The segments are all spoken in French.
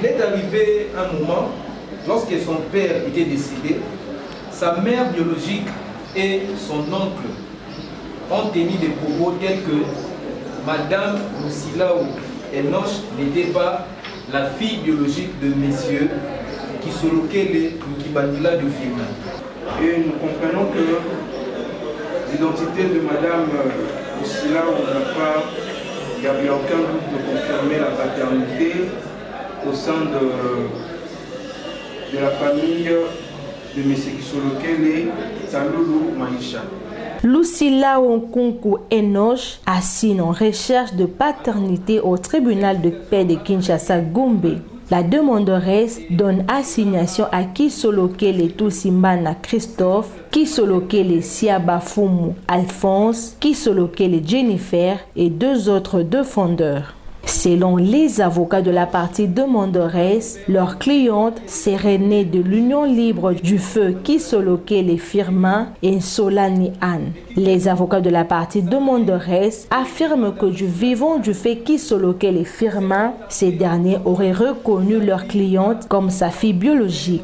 Il est arrivé un moment, lorsque son père était décédé, sa mère biologique et son oncle ont tenu des propos tels que Madame Lucilaou Enoch n'était pas la fille biologique de messieurs Kisolokele Mukibandila de Firmin. Et nous comprenons que l'identité de Madame Lucilaou il n'y avait aucun doute de confirmer la paternité au sein de la famille de M. Kisolokele Saloulou Maïcha. Lucilaou Nkunku Enoch assigne en recherche de paternité au tribunal de paix de Kinshasa Gombe. La demanderesse donne assignation à Kisolokele Tusimbana Christophe, Kisolokele Siabafumu Alphonse, Kisolokele Jennifer et 2 autres défendeurs. Selon les avocats de la partie demanderesse, leur cliente serait née de l'union libre du feu Kisolokele Firmin et Solani Anne. Les avocats de la partie demanderesse affirment que du vivant du fait Kisolokele Firmin, ces derniers auraient reconnu leur cliente comme sa fille biologique.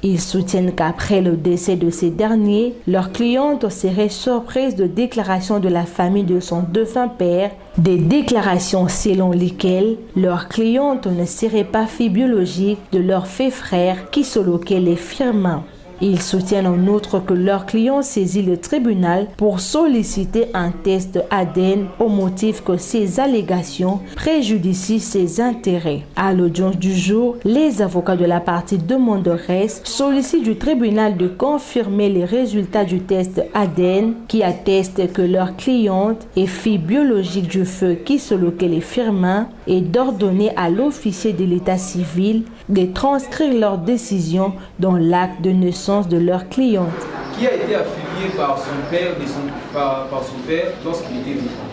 Ils soutiennent qu'après le décès de ces derniers, leur cliente serait surprise de déclarations de la famille de son défunt père, des déclarations selon lesquelles leur cliente ne serait pas fille biologique de leur fait frère Kisolokele Firmin. Ils soutiennent en outre que leur client saisit le tribunal pour solliciter un test ADN au motif que ces allégations préjudicient ses intérêts. À l'audience du jour, les avocats de la partie demanderesse sollicitent du tribunal de confirmer les résultats du test ADN qui atteste que leur cliente est fille biologique du feu Kisolokele Firmin et d'ordonner à l'officier de l'état civil de transcrire leur décision dans l'acte de naissance de leur cliente. Qui a été affilié par son père, par son père lorsqu'il était vivant.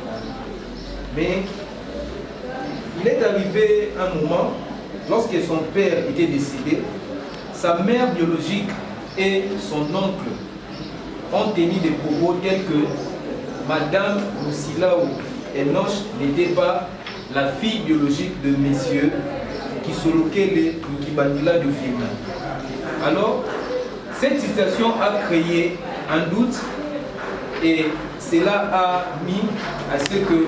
Mais il est arrivé un moment, lorsque son père était décédé, sa mère biologique et son oncle ont tenu des propos tels que Madame Lucilaou Enoch n'était pas la fille biologique de messieurs Kisolokele Mukibandila de Firmin. Alors, cette situation a créé un doute et cela a mis à ce que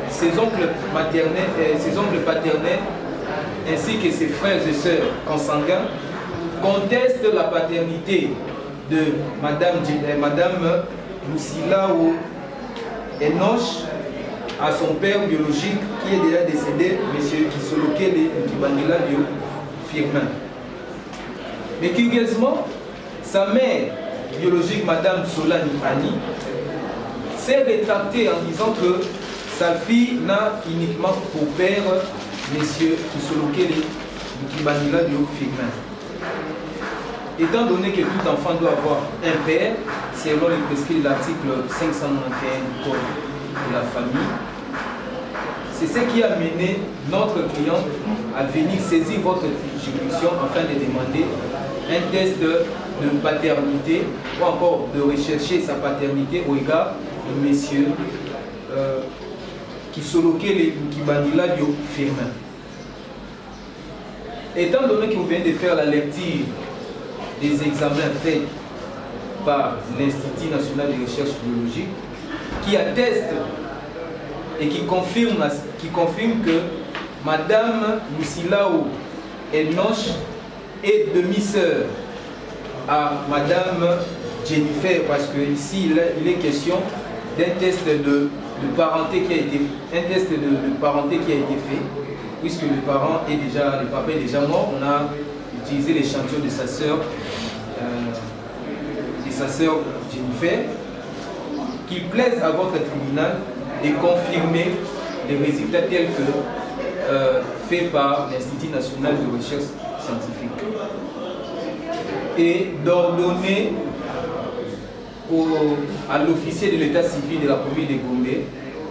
ses oncles paternels ainsi que ses frères et sœurs consanguins contestent la paternité de Madame Lucilaou Enoch à son père biologique qui est déjà décédé, M. Kisolokele Mukibandila de Firmin. Mais curieusement, sa mère biologique, Madame Solani Annie, s'est rétractée en disant que sa fille n'a uniquement pour père M. Kisolokele Mukibandila de Firmin. Étant donné que tout enfant doit avoir un père, selon les prescrits de l'article 591 du Code de la famille, c'est ce qui a mené notre client à venir saisir votre juridiction afin de demander un test de paternité ou encore de rechercher sa paternité au regard de messieurs Kisolokele Mukibandila de Firmin. Étant donné que vous venez de faire la lecture des examens faits par l'Institut national de recherche biologique, qui atteste et qui confirme que Madame Lucilaou Enoch est demi-sœur à Madame Jennifer, parce que ici il est question d'un test de parenté qui a été fait, puisque le papa est déjà mort. On a utilisé l'échantillon de sa sœur Jennifer, qui plaise à votre tribunal de confirmer les résultats tels que faits par l'Institut national de recherche scientifique et d'ordonner à l'officier de l'état civil de la commune de Gombe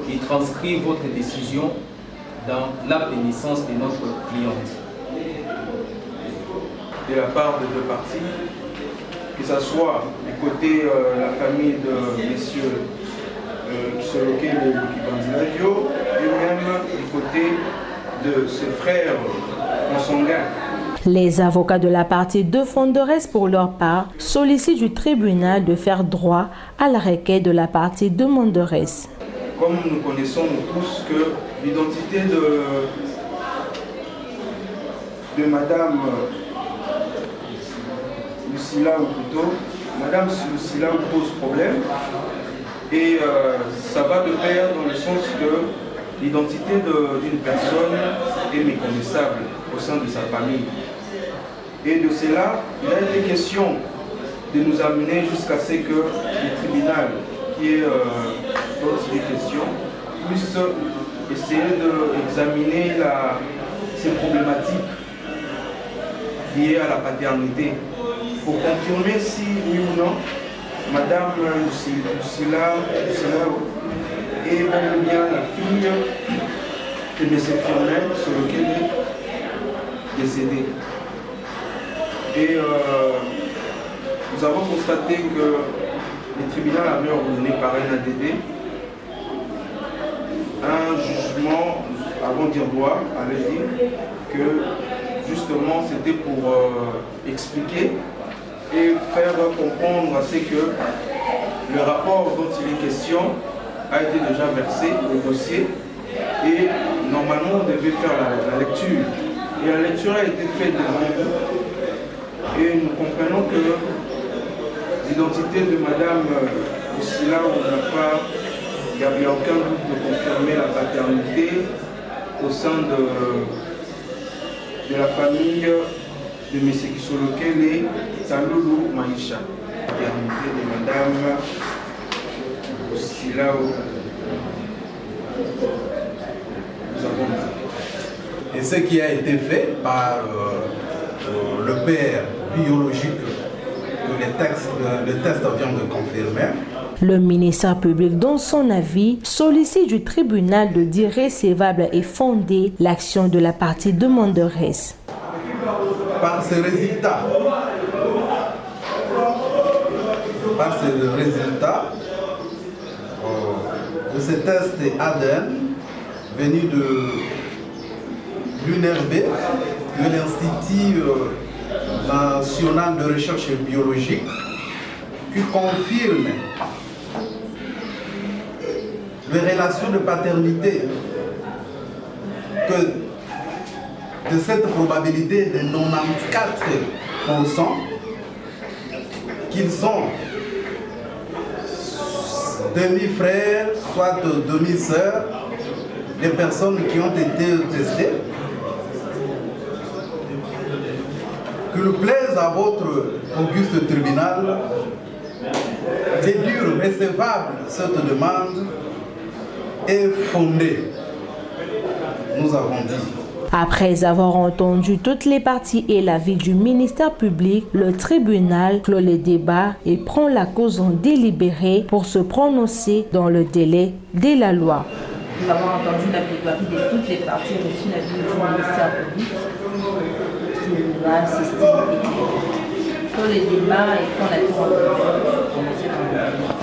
de transcrire votre décision dans l'acte de naissance de notre cliente. De la part de deux parties, que ce soit du côté de la famille de messieurs Kisolokele Mukibandila et même du côté de ses frères consanguin. Les avocats de la partie défenderesse, pour leur part, sollicitent du tribunal de faire droit à la requête de la partie demanderesse. Comme nous connaissons nous tous que l'identité de Madame Lucila Ouputo, Madame Lucila pose problème et ça va de pair dans le sens que l'identité d'une personne est méconnaissable au sein de sa famille. Et de cela, il a été question de nous amener jusqu'à ce que le tribunal qui est dont il est question puisse essayer d'examiner ces problématiques liées à la paternité pour confirmer si oui ou non Madame Lucila est bel et bien la fille de M. Firmin sur lequel il est décédé. Et nous avons constaté que le tribunal avait ordonné par un ADD un jugement avant dire loi, allait dire que justement c'était pour expliquer et faire comprendre à ce que le rapport dont il est question a été déjà versé au dossier et normalement on devait faire la lecture. Et la lecture a été faite devant vous. Et nous comprenons que l'identité de Madame Lucila, il n'y avait aucun doute de confirmer la paternité au sein de la famille de M. Kisolokele et Saloulou Maïcha. La paternité de Madame Lucila, nous avons dit. Et ce qui a été fait par le père biologique que le test vient de confirmer. Le ministère public, dans son avis, sollicite du tribunal de dire recevable et fondée l'action de la partie demanderesse. Par ce résultat, de ce test ADN venu de l'UNRB, de l'Institut national de recherche biologique, qui confirme les relations de paternité, que de cette probabilité de 94% qu'ils sont demi-frères, soit demi-sœurs, des personnes qui ont été testées, qu'il plaise à votre auguste tribunal déduire recevable cette demande est fondée. Nous avons dit. Après avoir entendu toutes les parties et l'avis du ministère public, le tribunal clôt les débats et prend la cause en délibéré pour se prononcer dans le délai de la loi. Nous avons entendu la plaidoirie de toutes les parties reçues l'avis du ministère public. Le tribunal s'estime équilibré. Clôt les débats et prend la cause en délibéré pour se prononcer dans le délai.